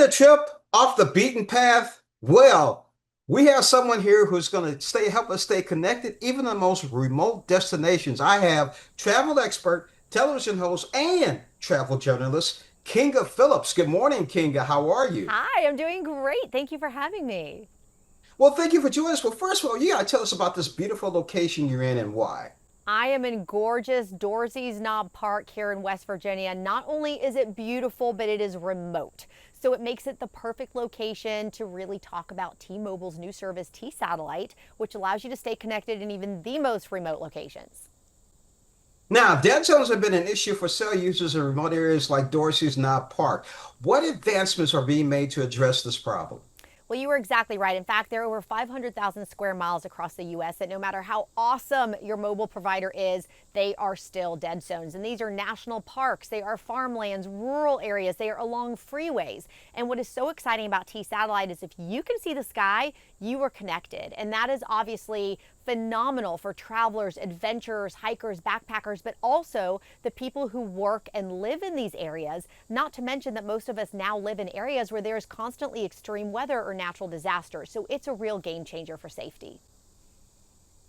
Taking a trip off the beaten path? Well, we have someone here who's going to help us stay connected, even in the most remote destinations. I have travel expert, television host, and travel journalist, Kinga Phillips. Good morning, Kinga. How are you? Hi, I'm doing great. Thank you for having me. Well, thank you for joining us. Well, first of all, you got to tell us about this beautiful location you're in and why. I am in gorgeous Dorsey's Knob Park here in West Virginia. Not only is it beautiful, but it is remote. So it makes it the perfect location to really talk about T-Mobile's new service, T-Satellite, which allows you to stay connected in even the most remote locations. Now, dead zones have been an issue for cell users in remote areas like Dorsey's Knob Park. What advancements are being made to address this problem? Well, you were exactly right. In fact, there are over 500,000 square miles across the U.S. that no matter how awesome your mobile provider is, they are still dead zones. And these are national parks, they are farmlands, rural areas, they are along freeways. And what is so exciting about T-Satellite is if you can see the sky, you are connected. And that is obviously phenomenal for travelers, adventurers, hikers, backpackers, but also the people who work and live in these areas. Not to mention that most of us now live in areas where there is constantly extreme weather or natural disasters. So it's a real game changer for safety.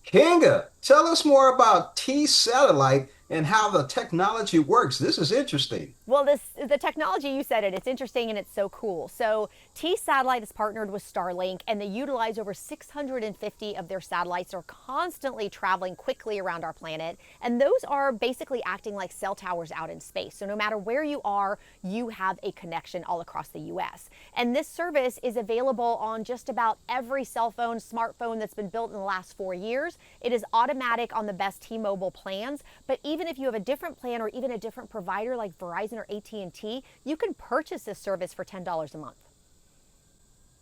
Kinga, tell us more about T-Satellite and how the technology works. This is interesting. Well, the technology, you said it, it's interesting and it's so cool. So T-Satellite is partnered with Starlink and they utilize over 650 of their satellites that are constantly traveling quickly around our planet. And those are basically acting like cell towers out in space. So no matter where you are, you have a connection all across the US. And this service is available on just about every cell phone, smartphone that's been built in the last 4 years. It is automatic on the best T-Mobile plans, but even if you have a different plan or even a different provider like Verizon or AT&T, you can purchase this service for $10 a month.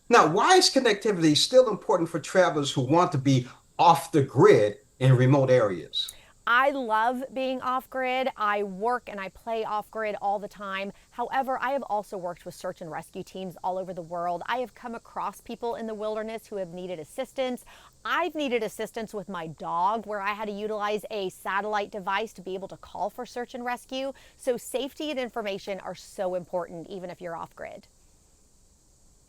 Now, why is connectivity still important for travelers who want to be off the grid in remote areas? I love being off grid. I work and I play off grid all the time. However, I have also worked with search and rescue teams all over the world. I have come across people in the wilderness who have needed assistance. I've needed assistance with my dog where I had to utilize a satellite device to be able to call for search and rescue. So safety and information are so important even if you're off grid.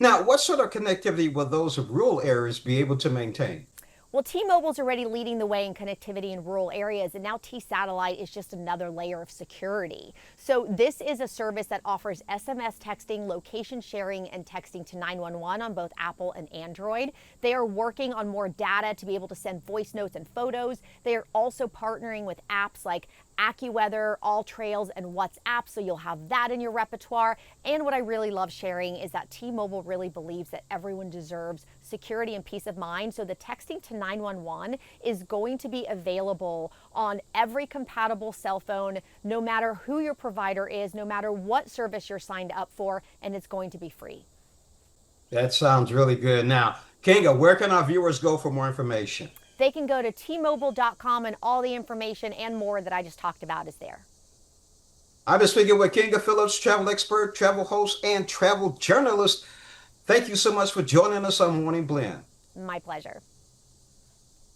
Now, what sort of connectivity will those of rural areas be able to maintain? Well, T-Mobile's already leading the way in connectivity in rural areas, and now T-Satellite is just another layer of security. So this is a service that offers SMS texting, location sharing, and texting to 911 on both Apple and Android. They are working on more data to be able to send voice notes and photos. They are also partnering with apps like AccuWeather, All Trails, and WhatsApp, so you'll have that in your repertoire. And what I really love sharing is that T-Mobile really believes that everyone deserves security and peace of mind. So the texting to 911 is going to be available on every compatible cell phone, no matter who your provider is, no matter what service you're signed up for, and it's going to be free. That sounds really good. Now, Kinga, where can our viewers go for more information? They can go to tmobile.com and all the information and more that I just talked about is there. I've been speaking with Kinga Phillips, travel expert, travel host, and travel journalist. Thank you so much for joining us on Morning Blend. My pleasure.